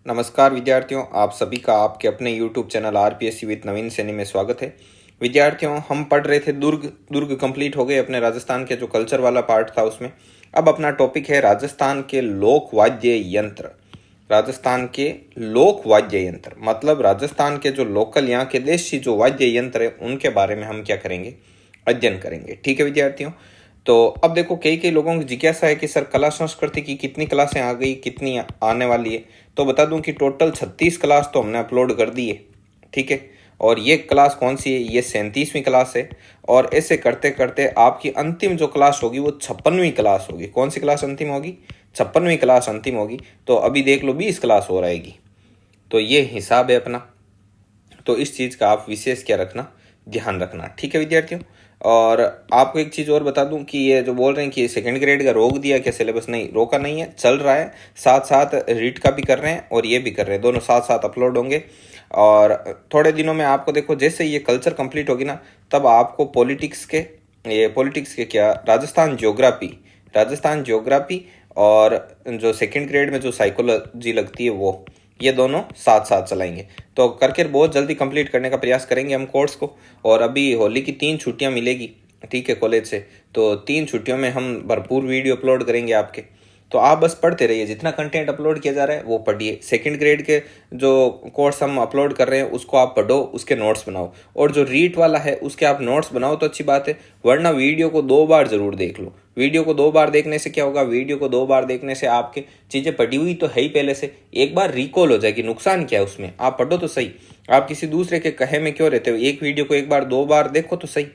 नमस्कार विद्यार्थियों, आप सभी का आपके अपने YouTube चैनल आरपीएससी विद नवीन सैनी में स्वागत है। विद्यार्थियों, हम पढ़ रहे थे दुर्ग कंप्लीट हो गए अपने राजस्थान के जो कल्चर वाला पार्ट था उसमें। अब अपना टॉपिक है राजस्थान के लोक वाद्य यंत्र। राजस्थान के लोक वाद्य यंत्र मतलब राजस्थान के जो लोकल यहाँ के देशी जो वाद्य यंत्र है उनके बारे में हम क्या करेंगे, अध्ययन करेंगे। ठीक है विद्यार्थियों, तो अब देखो कई कई लोगों की जिज्ञासा है कि सर कला संस्कृति की कितनी क्लासें आ गई, कितनी आने वाली है। तो बता दूं कि टोटल 36 क्लास तो हमने अपलोड कर दी है। ठीक है, और ये क्लास कौन सी है, ये 37वीं क्लास है। और ऐसे करते करते आपकी अंतिम जो क्लास होगी वो 56वीं क्लास होगी। कौन सी क्लास अंतिम होगी? 56वीं क्लास अंतिम होगी। तो अभी देख लो 20 क्लास हो रहेगी। तो ये हिसाब है अपना। तो इस चीज़ का आप विशेष क्या रखना, ध्यान रखना। ठीक है विद्यार्थियों, और आपको एक चीज़ और बता दूं कि ये जो बोल रहे हैं कि सेकंड ग्रेड का रोक दिया क्या सिलेबस, नहीं रोका नहीं है, चल रहा है। साथ साथ रीट का भी कर रहे हैं और ये भी कर रहे हैं, दोनों साथ साथ अपलोड होंगे। और थोड़े दिनों में आपको देखो जैसे ये कल्चर कंप्लीट होगी ना, तब आपको पॉलिटिक्स के क्या राजस्थान ज्योग्राफी और जो सेकंड ग्रेड में जो साइकोलॉजी लगती है वो, ये दोनों साथ साथ चलाएंगे। तो करके बहुत जल्दी कंप्लीट करने का प्रयास करेंगे हम कोर्स को। और अभी होली की 3 छुट्टियां मिलेगी, ठीक है, कॉलेज से। तो 3 छुट्टियों में हम भरपूर वीडियो अपलोड करेंगे आपके। तो आप बस पढ़ते रहिए, जितना कंटेंट अपलोड किया जा रहा है वो पढ़िए। सेकंड ग्रेड के जो कोर्स हम अपलोड कर रहे हैं उसको आप पढ़ो, उसके नोट्स बनाओ। और जो रीट वाला है उसके आप नोट्स बनाओ तो अच्छी बात है, वरना वीडियो को 2 बार जरूर देख लो। वीडियो को 2 बार देखने से क्या होगा, वीडियो को 2 बार देखने से आपके चीज़ें पढ़ी हुई तो है ही पहले से, एक बार रिकॉल हो जाएगी। नुकसान क्या है उसमें, आप पढ़ो तो सही। आप किसी दूसरे के कहे में क्यों रहते हो? एक वीडियो को एक बार 2 बार देखो तो सही।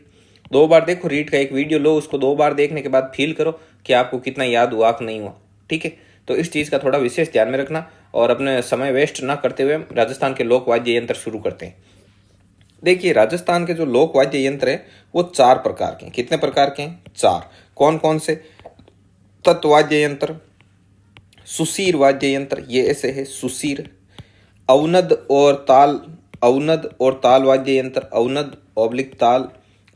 2 बार देखो, रीट का एक वीडियो लो, उसको 2 बार देखने के बाद फील करो कि आपको कितना याद हुआ कि नहीं हुआ। ठीक है, तो इस चीज़ का थोड़ा विशेष ध्यान में रखना और अपने समय वेस्ट ना करते हुए राजस्थान के लोक वाद्य यंत्र शुरू करते हैं। देखिए, राजस्थान के जो लोक वाद्य यंत्र है वो 4 प्रकार के हैं। कितने प्रकार के हैं? 4। कौन कौन से? तत्वाद्य यंत्र, सुसीर वाद्य यंत्र, ये ऐसे है सुसीर। अवनद और ताल वाद्य यंत्र, अवनद ऑब्लिक ताल,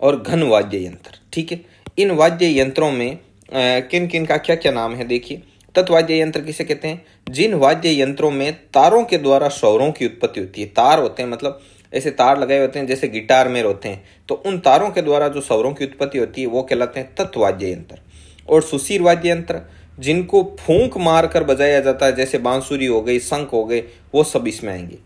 और घन वाद्य यंत्र। ठीक है, इन वाद्य यंत्रों में किन किन का क्या क्या नाम है देखिए। तत्वाद्य यंत्र किसे कहते हैं? जिन वाद्य यंत्रों में तारों के द्वारा स्वरों की उत्पत्ति होती है। तार होते हैं मतलब ऐसे तार लगाए होते हैं जैसे गिटार में होते हैं, तो उन तारों के द्वारा जो स्वरों की उत्पत्ति होती है वो कहलाते हैं तत्वाद्य यंत्र। और सुसीर वाद्य यंत्र, जिनको फूंक मार कर बजाया जाता है, जैसे बांसुरी हो गई, शंख हो गए, वो सब इसमें आएंगे।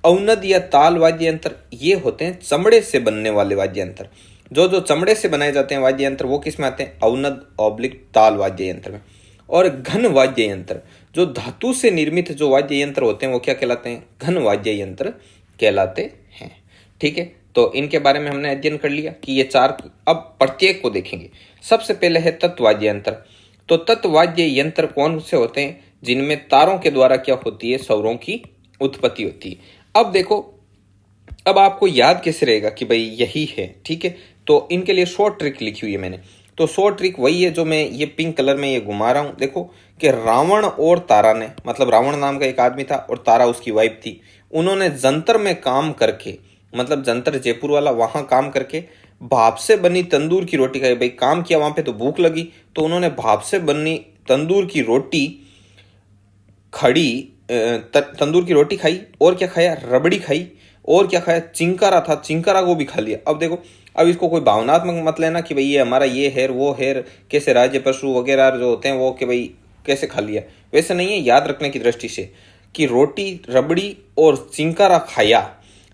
अवनद या ताल वाद्य यंत्र, ये होते हैं चमड़े से बनने वाले वाद्य यंत्र। जो चमड़े से बनाए जाते हैं वाद्य यंत्र वो किस में आते हैं? अवनद ऑब्लिक ताल वाद्य यंत्र में। और घन वाद्य यंत्र, जो धातु से निर्मित जो वाद्य यंत्र होते हैं वो क्या कहलाते हैं? घन वाद्य यंत्र कहलाते हैं। ठीक है, तो इनके बारे में हमने अध्ययन कर लिया कि ये 4। अब प्रत्येक को देखेंगे। सबसे पहले है तत्वाद्य यंत्र। तो तत्वाद्य यंत्र कौन से होते हैं? जिनमें तारों के द्वारा क्या होती है? स्वरों की उत्पत्ति होती है। अब देखो, अब आपको याद कैसे रहेगा कि भाई यही है? ठीक है, तो इनके लिए शॉर्ट ट्रिक लिखी हुई है मैंने। तो शॉर्ट ट्रिक वही है जो मैं ये पिंक कलर में ये घुमा रहा हूं। देखो कि रावण और तारा ने, मतलब रावण नाम का एक आदमी था और तारा उसकी वाइफ थी, उन्होंने जंतर में काम करके, मतलब जंतर जयपुर वाला, वहां काम करके भाप से बनी तंदूर की रोटी खाई। भाई काम किया वहां पे तो भूख लगी, तो उन्होंने भाप से बनी तंदूर की रोटी तंदूर की रोटी खाई। और क्या खाया? रबड़ी खाई। और क्या खाया? चिंकारा था, चिंकारा को भी खा लिया। अब देखो, अब इसको कोई भावनात्मक मत लेना कि भाई ये हमारा ये हेर वो हेर, कैसे राज्य पशु वगैरह जो होते हैं वो कि भाई कैसे खा लिया, वैसे नहीं है। याद रखने की दृष्टि से कि रोटी, रबड़ी और चिंकारा खाया,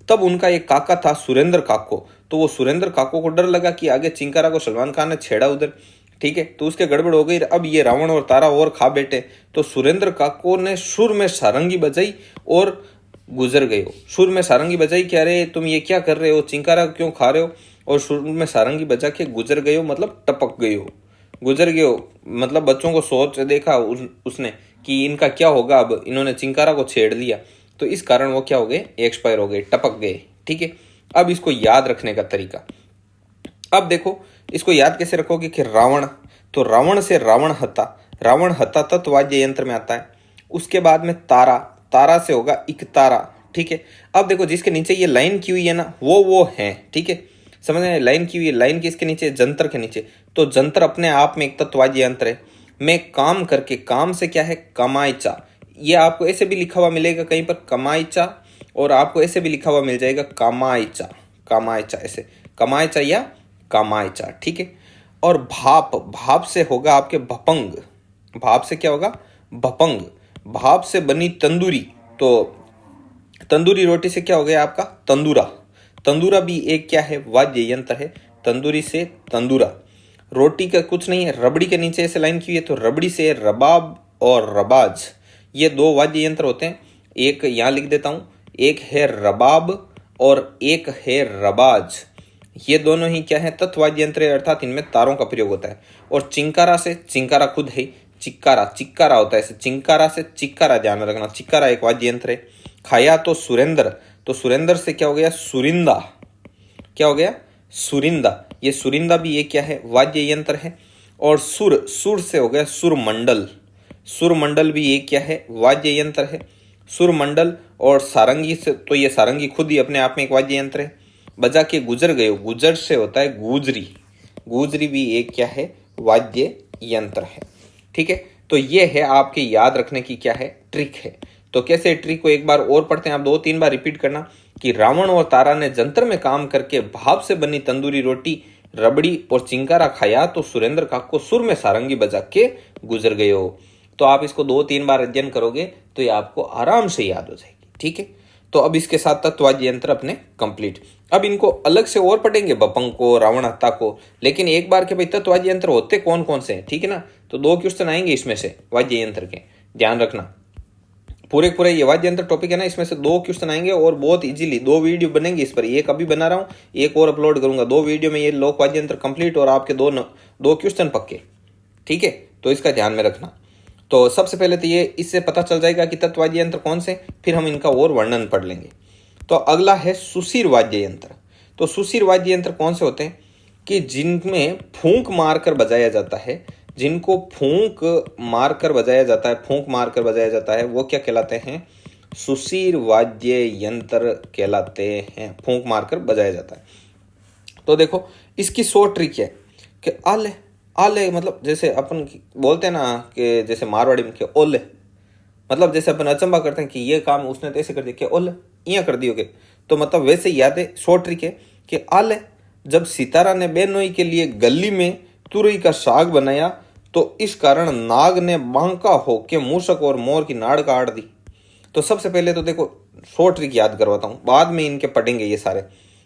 तब उनका एक काका था सुरेंद्र काको। तो वो सुरेंद्र काको को डर लगा कि आगे चिंकारा को सलमान खान ने छेड़ा उधर। ठीक है, तो उसके गड़बड़ हो गई। अब ये रावण और तारा और खा बैठे, तो सुरेंद्र काको ने सुर में सारंगी बजाई और गुजर गए हो। सुर में सारंगी बजाई, कह रहे तुम ये क्या कर रहे हो, चिंकारा क्यों खा रहे हो? और सुर में सारंगी बजा के गुजर गए हो, मतलब टपक गए हो, गुजर गए हो। मतलब बच्चों को सोच देखा उसने कि इनका क्या होगा, अब इन्होंने चिंकारा को छेड़ लिया, तो इस कारण वो क्या हो गए? एक्सपायर हो गए, टपक गए। ठीक है, अब इसको याद रखने का तरीका। अब देखो इसको याद कैसे रखोगे कि रावण, तो रावण से रावण हता तत्वाद्य यंत्र में आता है। उसके बाद में तारा, तारा से होगा इकतारा। ठीक है, अब देखो जिसके नीचे ये लाइन की हुई है ना, वो है। ठीक है, समझ रहे? लाइन की हुई है, लाइन किसके नीचे? जंतर के नीचे। तो जंतर अपने आप में एक तत्वाद्य यंत्र है। मैं काम करके, काम से क्या है? कमाईचा, ये आपको ऐसे भी लिखा हुआ मिलेगा कहीं पर कमाईचा, और आपको ऐसे भी लिखा हुआ मिल जाएगा कामाईचा, कामाईचा, ऐसे कमाईचा या कामाईचा, ठीक है। और भाप, भाप से होगा आपके भपंग, भाप से क्या होगा, भपंग। भाप से बनी तंदूरी, तो तंदूरी रोटी से क्या हो गया आपका तंदूरा, तंदूरा भी एक क्या है वाद्य यंत्र है, तंदूरी से तंदूरा। रोटी का कुछ नहीं है, रबड़ी के नीचे ऐसे लाइन की है, तो रबड़ी से रबाब और रबाज, ये दो वाद्य यंत्र होते हैं। एक यहाँ लिख देता हूँ, एक है रबाब और एक है रबाज। ये दोनों ही क्या है तत्वाद्य यंत्र है, अर्थात इनमें तारों का प्रयोग होता है। और चिंकारा से, चिंकारा खुद है चिक्कारा, चिक्कारा होता है ऐसे, चिंकारा से चिक्कारा, ध्यान में रखना, चिक्कारा एक वाद्य यंत्र है। खाया तो सुरेंद्र, तो सुरेंद्र से क्या हो गया सुरिंदा, क्या हो गया सुरिंदा, ये सुरिंदा भी ये क्या है वाद्य यंत्र है। और सुर, सुर से हो गया सुरमंडल, सुरमंडल भी ये क्या है वाद्य यंत्र है, सुरमंडल। और सारंगी से, तो ये सारंगी खुद ही अपने आप में एक वाद्य यंत्र है। बजा के गुजर गए, गुजर से होता है गुजरी, गुजरी भी एक क्या है वाद्य यंत्र है, ठीक है। तो ये है आपके याद रखने की क्या है ट्रिक है। तो कैसे ट्रिक को एक बार और पढ़ते हैं, आप 2-3 बार रिपीट करना कि रावण और तारा ने जंतर में काम करके भाप से बनी तंदूरी रोटी, रबड़ी और चिंकारा खाया, तो सुरेंद्र काक को सुर में सारंगी बजा के गुजर गए हो। तो आप इसको 2-3 बार अध्ययन करोगे तो ये आपको आराम से याद हो जाएगी, ठीक है। तो अब इसके साथ तत्वाद्य यंत्र अपने कंप्लीट। अब इनको अलग से और पढ़ेंगे बपंग को, रावण हत्ता को, लेकिन एक बार के भाई तत्वाद्य यंत्र होते कौन कौन से हैं, ठीक है ना। तो 2 क्वेश्चन आएंगे इसमें से वाद्य यंत्र के, ध्यान रखना। पूरे पूरे ये वाद्य यंत्र टॉपिक है ना, इसमें से 2 क्वेश्चन आएंगे और बहुत इजीली 2 वीडियो बनेंगे इस पर, एक अभी बना रहा हूँ, एक और अपलोड करूंगा। 2 वीडियो में ये लोक वाद्य यंत्र कंप्लीट और आपके 2 क्वेश्चन पक्के, ठीक है। तो इसका ध्यान में रखना। तो सबसे पहले तो ये इससे पता चल जाएगा कि तत्वाद्य यंत्र कौन से, फिर हम इनका और वर्णन पढ़ लेंगे। तो अगला है सुशिर वाद्य यंत्र। तो सुशिर वाद्य यंत्र कौन से होते हैं कि जिनमें फूंक मारकर बजाया जाता है, जिनको फूंक मारकर बजाया जाता है, फूंक मारकर बजाया जाता है, वो क्या कहलाते हैं सुशिर वाद्य यंत्र कहलाते हैं, फूंक मारकर बजाया जाता है। तो देखो इसकी 100 ट्रिक है कि आले, आले मतलब जैसे अपन बोलते हैं ना कि जैसे मारवाड़ी में कि ओले, मतलब जैसे अपन अचंबा करते हैं कि ये काम उसने तो ऐसे कर दिया, कि ओले यहाँ कर दियोगे, तो मतलब वैसे याद है 100 ट्रिक है कि आले, जब सितारा ने बेनोई के लिए गली में तुरई का साग बनाया, तो इस कारण नाग ने बांका हो के मूषक और मोर की नाड़ काट दी। तो सबसे पहले तो देखो 100 ट्रिक याद करवाता हूँ, बाद में इनके पढ़ेंगे ये सारे।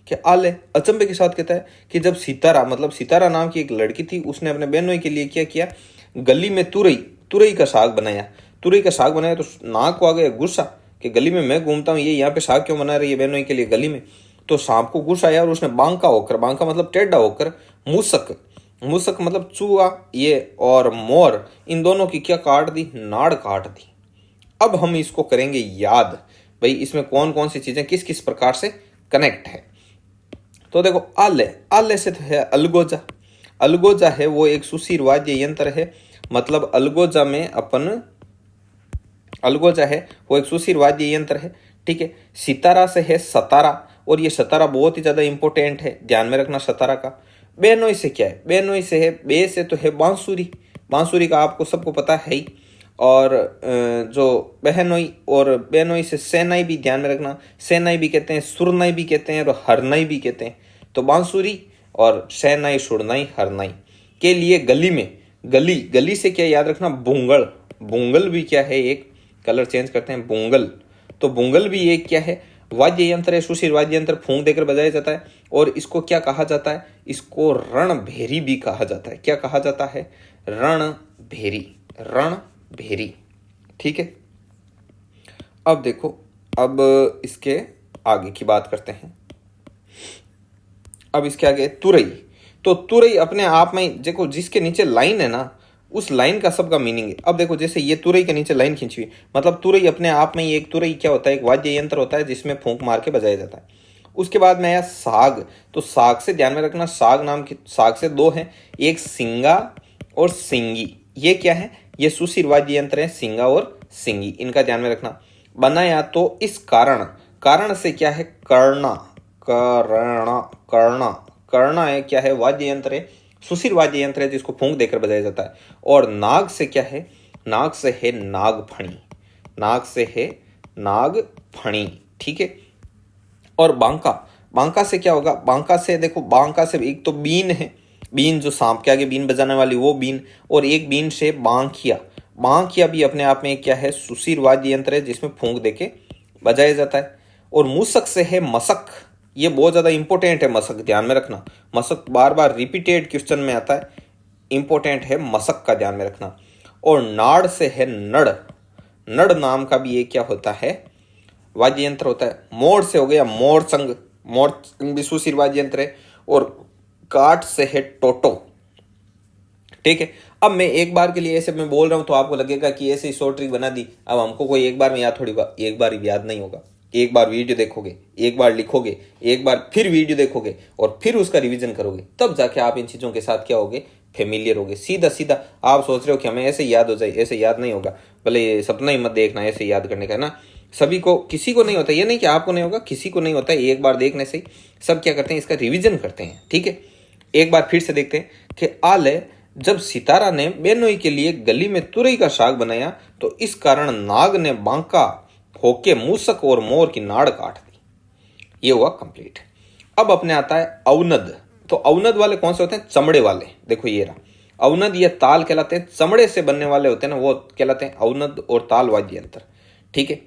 कि आले अचंबे के साथ कहता है कि जब सितारा, मतलब सितारा नाम की एक लड़की थी, उसने अपने बहनोई के लिए क्या किया, गली में तुरई, तुरई का साग बनाया, तुरई का साग बनाया। तो नाग को आ गया गुस्सा कि गली में मैं घूमता हूँ, ये यहाँ पे साग क्यों बना रही है बहनोई के लिए गली में। तो सांप को गुस्सा आया और उसने बांका होकर, बांका मतलब टेढ़ा होकर, मूसक, मूसक मतलब चूहा ये, और मोर, इन दोनों की क्या काट दी, नाड़ काट दी। अब हम इसको करेंगे याद, भाई इसमें कौन कौन सी चीजें किस किस प्रकार से कनेक्ट है। तो देखो आले, आले से तो है अलगोजा, अलगोजा है वो एक सुशिर वाद्य यंत्र है, मतलब अलगोजा में अपन, अलगोजा है वो एक सुशिर वाद्य यंत्र है, ठीक है। सितारा से है सतारा, और ये सतारा बहुत ही ज्यादा इंपॉर्टेंट है, ध्यान में रखना सतारा का। बेनोई से क्या है, बेनोई से है, बे से तो है बांसुरी, बांसुरी का आपको सबको पता है ही। और जो बहनोई और बेनोई से सेनाई भी ध्यान में रखना, सेनाई भी कहते हैं, सुरनाई भी कहते हैं और हरनाई भी कहते हैं। तो बांसुरी और सेनाई, सुरनाई, हरनाई के लिए गली में, गली, गली से क्या याद रखना बुंगल, बुंगल भी क्या है एक, कलर चेंज करते हैं बुंगल। तो बुंगल भी एक क्या है वाद्य यंत्र है, सुशिर वाद्य यंत्र, फूंक देकर बजाया जाता है। और इसको क्या कहा जाता है, इसको रणभेरी भी कहा जाता है। क्या कहा जाता है, रणभेरी, रणभेरी, ठीक है। अब देखो, अब इसके आगे की बात करते हैं। अब इसके आगे तुरई। तो तुरई अपने आप में देखो, जिसके नीचे लाइन है ना, उस लाइन का सबका मीनिंग है। अब देखो जैसे ये तुरई के नीचे लाइन खींची हुई, मतलब तुरई अपने आप में ही एक, तुरई क्या होता है, एक वाद्य यंत्र होता है जिसमें फूंक मार के बजाया जाता है। उसके बाद में आया साग। तो साग से ध्यान में रखना, साग नाम की, साग से 2 हैं, एक सिंगा और सिंगी। ये क्या है, ये सुशिर वाद्य यंत्र है, सिंगा और सिंगी, इनका ध्यान में रखना। बनाया तो इस कारण, कारण से क्या है करना, करना, करना, करना है क्या है वाद्य यंत्र है, सुशिर वाद्य यंत्र है जिसको फूंक देकर बजाया जाता है। और नाग से क्या है, नाग से है नागफणी, नाग से है नाग फणी, ठीक है। और बांका, बांका से क्या होगा, बांका से देखो, बांका से एक तो बीन है, बीन जो सांप के आगे बीन बजाने वाली वो बीन, और एक बीन से बांकिया, बांकिया भी अपने आप में क्या है, सुशीर वाद्य यंत्र है जिसमें फूंक देके बजाया जाता है। और मूसक से है मसक, ये बहुत ज्यादा इंपॉर्टेंट है, मसक ध्यान में रखना, मसक बार बार रिपीटेड क्वेश्चन में आता है, इंपॉर्टेंट है, मसक का ध्यान में रखना। और नाड़ से है नड़, नड़ नाम का भी ये क्या होता है, वाद्य यंत्र होता है। मोर से हो गया मोरचंग, मोरचंग भी सुशीर वाद्य यंत्र है। और काट से है टोटो, ठीक है। अब मैं एक बार के लिए ऐसे मैं बोल रहा हूं तो आपको लगेगा कि ऐसे ही शॉर्ट ट्रिक बना दी, अब हमको कोई एक बार में याद थोड़ी होगा, एक बार याद नहीं होगा, एक बार वीडियो देखोगे, एक बार लिखोगे, एक बार फिर वीडियो देखोगे और फिर उसका रिवीजन करोगे, तब जाके आप इन चीजों के साथ क्या होगे, फेमिलियर होगे। सीधा सीधा आप सोच रहे हो कि हमें ऐसे याद हो जाए, ऐसे याद नहीं होगा, भले सपना ही मत देखना ऐसे याद करने का ना, सभी को, किसी को नहीं होता, ये नहीं कि आपको नहीं होगा, किसी को नहीं होता, एक बार देखने से ही सब क्या करते हैं, इसका रिवीजन करते हैं, ठीक है। एक बार फिर से देखते हैं कि आले जब सितारा ने बेनोई के लिए गली में तुरई का साग बनाया तो इस कारण नाग ने बांका होके मूसक और मोर की नाड़ काट दी। ये हुआ कंप्लीट। अब अपने आता है अवनद, तो अवनद वाले कौन से होते हैं, चमड़े वाले, देखो ये रहा अवनद, ये ताल कहलाते हैं, चमड़े से बनने वाले होते हैं ना वो कहलाते हैं अवनद और ताल वाद्य यंत्र, ठीक है।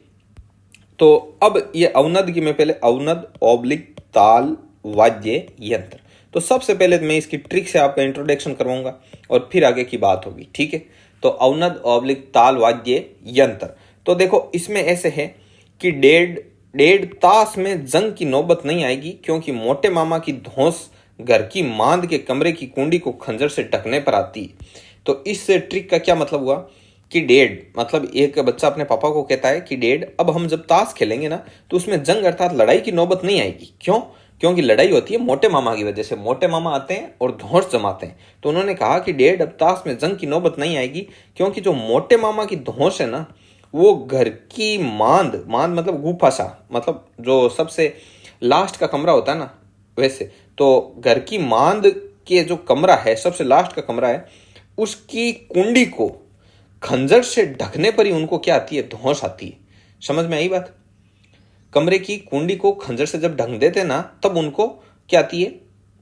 तो अब ये अवनद की मैं पहले अवनद ऑब्लिक ताल वाद्य यंत्र, तो सबसे पहले मैं इसकी ट्रिक से आपका इंट्रोडक्शन करवाऊंगा और फिर आगे की बात होगी, ठीक है। तो अवनद ऑब्लिक ताल वाद्य यंत्र, तो देखो इसमें ऐसे है कि डेढ़ तास में जंग की नौबत नहीं आएगी, क्योंकि मोटे मामा की धौंस घर की मांद के कमरे की कुंडी को खंजर से ढकने पर आती है। तो इस ट्रिक का क्या मतलब हुआ कि डेढ़ मतलब एक बच्चा अपने पापा को कहता है कि डेढ़, अब हम जब ताश खेलेंगे ना तो उसमें जंग अर्थात लड़ाई की नौबत नहीं आएगी। क्यों? क्योंकि लड़ाई होती है मोटे मामा की वजह से, मोटे मामा आते हैं और धौंस जमाते हैं। तो उन्होंने कहा कि डेढ़, अब ताश में जंग की नौबत नहीं आएगी, क्योंकि जो मोटे मामा की धौंस है ना वो घर की मांद, मांद मतलब गुफा सा, मतलब जो सबसे लास्ट का कमरा होता है ना, वैसे तो घर की मांद के जो कमरा है, सबसे लास्ट का कमरा है, उसकी कुंडी को खंजर से ढकने पर ही उनको क्या आती है, धौंस आती है। समझ में आई बात? कमरे की कुंडी को खंजर से जब ढक देते ना तब उनको क्या आती है,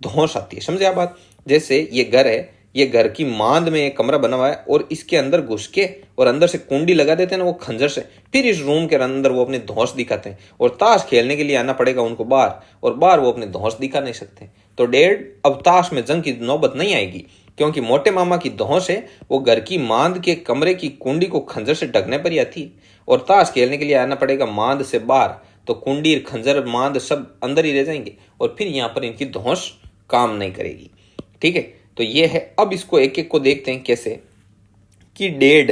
धौंस आती है। समझे आप बात? जैसे ये घर है, ये घर की मांद में एक कमरा बना हुआ है और इसके अंदर घुस के और अंदर से कुंडी लगा देते हैं ना वो खंजर से, फिर इस रूम के अंदर वो अपनी धौंस दिखाते हैं। और ताश खेलने के लिए आना पड़ेगा उनको बाहर, और बाहर वो अपनी धौंस दिखा नहीं सकते। तो डेढ़, अब ताश में जंग की नौबत नहीं आएगी, क्योंकि मोटे मामा की धौंस है वो घर की मांद के कमरे की कुंडी को खंजर से ढकने पर ही आती है। और ताश खेलने के लिए आना पड़ेगा मांद से बाहर, तो कुंडी, खंजर, मांद सब अंदर ही रह जाएंगे और फिर यहाँ पर इनकी धौंस काम नहीं करेगी। ठीक है, तो ये है। अब इसको एक एक को देखते हैं कैसे कि डेढ़,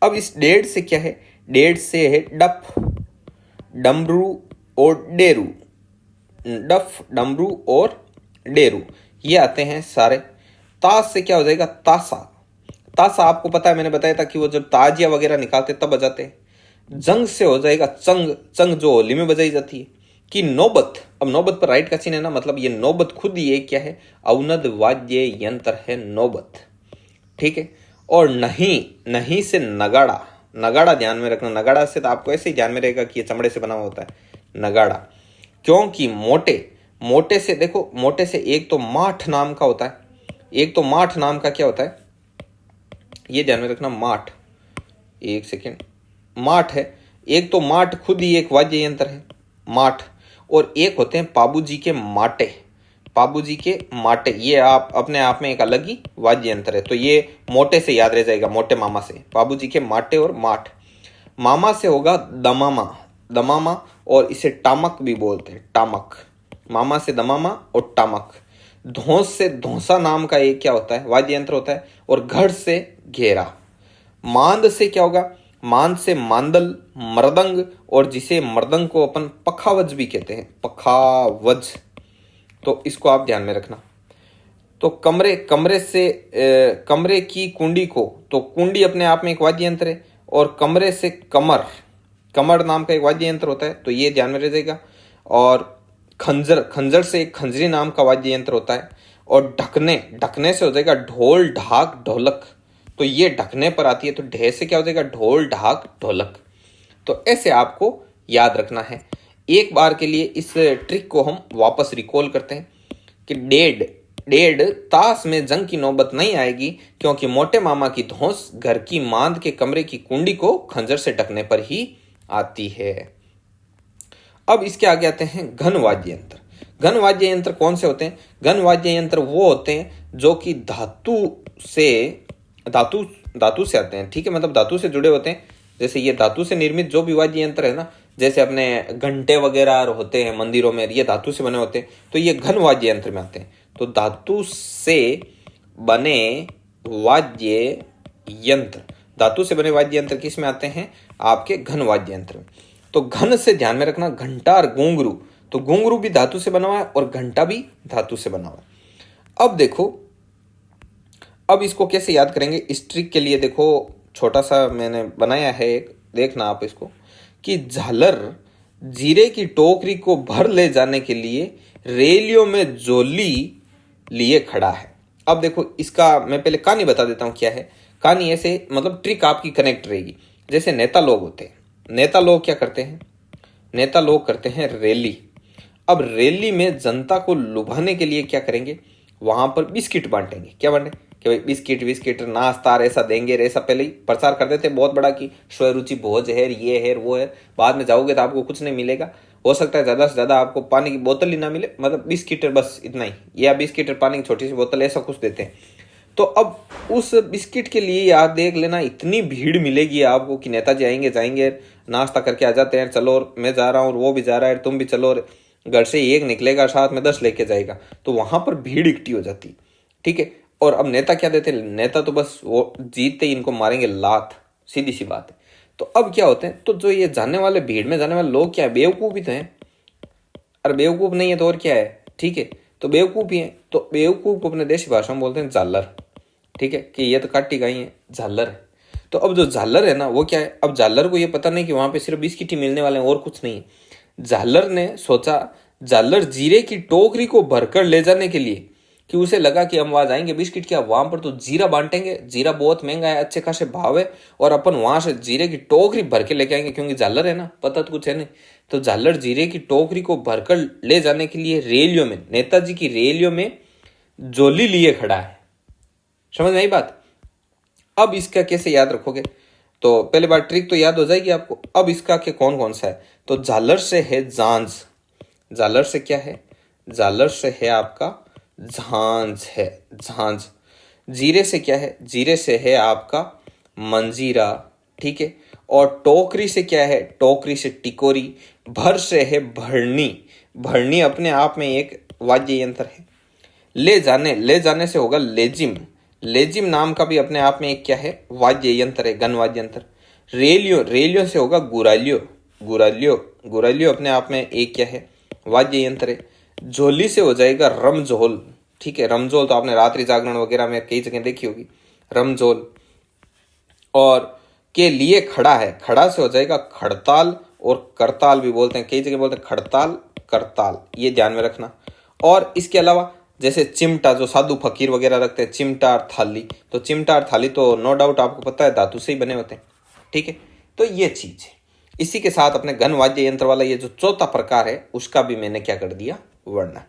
अब इस डेढ़ से क्या है, डेढ़ से है डफ, डमरू और डेरू, डफ, डमरू और डेरू, ये आते हैं सारे। ताश से क्या हो जाएगा, तासा, तासा आपको पता है, मैंने बताया था कि वो जब ताजिया वगैरह निकालते तब बजाते हैं। जंग से हो जाएगा चंग, चंग जो होली में बजाई जाती है। कि नौबत, अब नौबत पर राइट का चिन्ह है ना, मतलब ये नौबत खुद ही ये क्या है, अवनद वाद्य यंत्र है नौबत। ठीक है। और नहीं, नहीं से नगाड़ा, नगाड़ा ध्यान में रखना, नगाड़ा से तो आपको ऐसे ही ध्यान में रहेगा कि ये चमड़े से बना हुआ होता है नगाड़ा। क्योंकि मोटे, मोटे से देखो, मोटे से एक तो माठ नाम का होता है, एक तो माठ नाम का क्या होता है, ये ध्यान में रखना, माठ, एक सेकेंड, माठ है, एक तो माठ खुद ही एक वाद्य यंत्र है माठ, और एक होते हैं पाबूजी के माटे, पाबूजी के माटे, ये आप अपने आप में एक अलग ही वाद्य यंत्र है। तो ये मोटे से याद रह जाएगा, मोटे मामा से, पाबूजी के माटे और माठ। मामा से होगा दमामा, दमामा, और इसे टामक भी बोलते हैं, टामक, मामा से दमामा और टामक। धौंस से धौंसा नाम का एक क्या होता है, वाद्य यंत्र होता है। और घड़ से घेरा। मांद से क्या होगा, मांद से मांदल, मृदंग, और जिसे मृदंग को अपन पखावज भी कहते हैं, पखावज, तो इसको आप ध्यान में रखना। तो कमरे, कमरे से कमरे की कुंडी को, तो कुंडी अपने आप में एक वाद्य यंत्र है। और कमरे से कमर, कमर नाम का एक वाद्य यंत्र होता है, तो ये ध्यान में रह जाएगा। और खंजर, खंजर से एक खंजरी नाम का वाद्य यंत्र होता है। और ढकने, ढकने से हो जाएगा ढोल, ढाक, ढोलक, तो ये ढकने पर आती है। तो ढे से क्या हो जाएगा, ढोल, ढाक, ढोलक। तो ऐसे आपको याद रखना है। एक बार के लिए इस ट्रिक को हम वापस रिकॉल करते हैं कि डेढ़ डेढ़ तास में जंग की नौबत नहीं आएगी, क्योंकि मोटे मामा की धौंस घर की मांद के कमरे की कुंडी को खंजर से ढकने पर ही आती है। अब इसके आगे आते हैं घन वाद्य यंत्र। घन वाद्य यंत्र कौन से होते हैं? घन वाद्य यंत्र वो होते हैं जो कि धातु से आते हैं, ठीक है, मतलब धातु से जुड़े होते हैं। जैसे ये धातु से निर्मित जो भी वाद्य यंत्र है ना, जैसे अपने घंटे वगैरह होते हैं मंदिरों में, ये धातु से बने होते हैं, तो ये घन वाद्य यंत्र में आते हैं। तो धातु से बने वाद्य यंत्र, धातु से बने वाद्य यंत्र किस में आते हैं? आपके घन वाद्य यंत्र में। तो घन से ध्यान में रखना, घंटा और घुंघरू, तो घुंघरू भी धातु से बना हुआ है और घंटा भी धातु से बना हुआ है। अब देखो, अब इसको कैसे याद करेंगे? इस ट्रिक के लिए देखो छोटा सा मैंने बनाया है एक, देखना आप इसको, कि झालर जीरे की टोकरी को भर ले जाने के लिए रेलियों में जोली लिए खड़ा है। अब देखो इसका मैं पहले कहानी बता देता हूं क्या है। कहानी ऐसे, मतलब ट्रिक आपकी कनेक्ट रहेगी। जैसे नेता लोग होते हैं, नेता लोग क्या करते हैं? नेता लोग करते हैं रैली। अब रैली में जनता को लुभाने के लिए क्या करेंगे? वहां पर बिस्किट बांटेंगे। क्या बांटे? कि भाई बिस्किट बिस्किट नाश्ता ऐसा देंगे, ऐसा पहले ही प्रचार कर देते बहुत बड़ा कि स्वरुचि भोज है, ये है वो है। बाद में जाओगे तो आपको कुछ नहीं मिलेगा, हो सकता है ज्यादा से ज्यादा आपको पानी की बोतल ही ना मिले, मतलब बिस्किट बस इतना ही, या बिस्किट और पानी की छोटी सी बोतल ऐसा कुछ देते हैं। तो अब उस बिस्किट के लिए यार देख लेना इतनी भीड़ मिलेगी आपको कि नेताजी आएंगे जाएंगे, नाश्ता करके आ जाते हैं, चलो और मैं जा रहा हूँ और वो भी जा रहा है, तुम भी चलो, और घर से एक निकलेगा साथ में 10 लेके जाएगा, तो वहां पर भीड़ इकट्ठी हो जाती, ठीक है। और अब नेता क्या देते हैं? नेता तो बस वो जीतते ही इनको मारेंगे लात, सीधी सी बात है। तो अब क्या होते हैं? तो जो ये जाने वाले भीड़ में जाने वाले लोग क्या है? बेवकूफ ही तो हैं। अरे बेवकूफ नहीं है तो और क्या है, ठीक है, तो बेवकूफ ही है। तो बेवकूफ को अपने देशी भाषा में बोलते हैं झालर, ठीक है, कि ये तो काटी गई है, झालर है। तो अब जो झालर है ना वो क्या है? अब झालर को ये पता नहीं कि वहां पे सिर्फ बिस्किट ही मिलने वाले हैं और कुछ नहीं है। झालर ने सोचा, झालर जीरे की टोकरी को भरकर ले जाने के लिए, कि उसे लगा कि हम वहां जाएंगे बिस्किट क्या, वहां पर तो जीरा बांटेंगे, जीरा बहुत महंगा है, अच्छे खासे भाव है, और अपन वहां से जीरे की टोकरी भर के लेके आएंगे, क्योंकि झालर है ना, पता तो कुछ है नहीं। तो झालर जीरे की टोकरी को भरकर ले जाने के लिए रैलियों में, नेताजी की रैलियों में जोली लिए खड़ा है। समझ में आई बात? अब इसका कैसे याद रखोगे? तो पहले बार ट्रिक तो याद हो जाएगी आपको। अब इसका के कौन कौन सा है? तो झालर से है झांझ, झालर से क्या है? झालर से है आपका झांझ है, झांझ। जीरे से क्या है? जीरे से है आपका मंजीरा, ठीक है। और टोकरी से क्या है? टोकरी से टिकोरी। भर से है भरनी, भरनी अपने आप में एक वाद्य यंत्र है। ले जाने से होगा लेजिम, लेजिम नाम का भी अपने आप में एक क्या है? वाद्य यंत्र है, घन वाद्य यंत्र। रेलियो, रेलियो से होगा गुरालियो, गुरालियो, गुरालियो अपने आप में एक क्या है? वाद्य यंत्र है। झोली से हो जाएगा रमझोल, ठीक है, रमझोल तो आपने रात्रि जागरण वगैरह में कई जगह देखी होगी, रमझोल। और के लिए खड़ा है, खड़ा से हो जाएगा खड़ताल, और करताल भी बोलते हैं, कई जगह बोलते हैं खड़ताल करताल, ये ध्यान में रखना। और इसके अलावा जैसे चिमटा, जो साधु फकीर वगैरह रखते हैं, चिमटा और थाली, तो चिमटा और थाली तो नो डाउट आपको पता है धातु से ही बने होते हैं, ठीक है। तो ये चीज है। इसी के साथ अपने घन वाद्य यंत्र वाला ये जो चौथा प्रकार है उसका भी मैंने क्या कर दिया? वर्णन।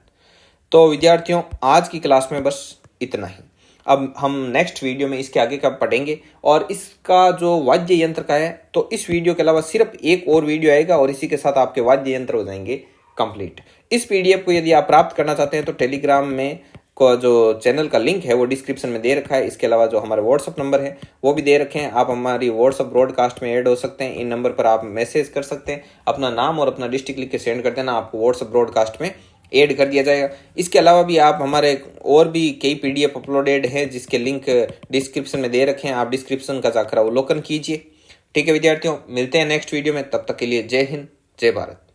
तो विद्यार्थियों आज की क्लास में बस इतना ही। अब हम नेक्स्ट वीडियो में इसके आगे का पढ़ेंगे, और इसका जो वाद्य यंत्र का है तो इस वीडियो के अलावा सिर्फ एक और वीडियो आएगा, और इसी के साथ आपके वाद्य यंत्र हो जाएंगे कंप्लीट। इस पीडीएफ को यदि आप प्राप्त करना चाहते हैं तो टेलीग्राम में को जो चैनल का लिंक है वो डिस्क्रिप्शन में दे रखा है। इसके अलावा जो हमारे व्हाट्सअप नंबर है वो भी दे रखे हैं, आप हमारी व्हाट्सअप ब्रॉडकास्ट में ऐड हो सकते हैं। इन नंबर पर आप मैसेज कर सकते हैं, अपना नाम और अपना डिस्ट्रिक्ट लिख के सेंड कर देना, आपको व्हाट्सअप ब्रॉडकास्ट में ऐड कर दिया जाएगा। इसके अलावा भी आप हमारे और भी कई पीडीएफ अपलोडेड हैं जिसके लिंक डिस्क्रिप्शन में दे रखे हैं, आप डिस्क्रिप्शन का जाकर अवलोकन कीजिए। ठीक है विद्यार्थियों, मिलते हैं नेक्स्ट वीडियो में, तब तक के लिए जय हिंद, जय भारत।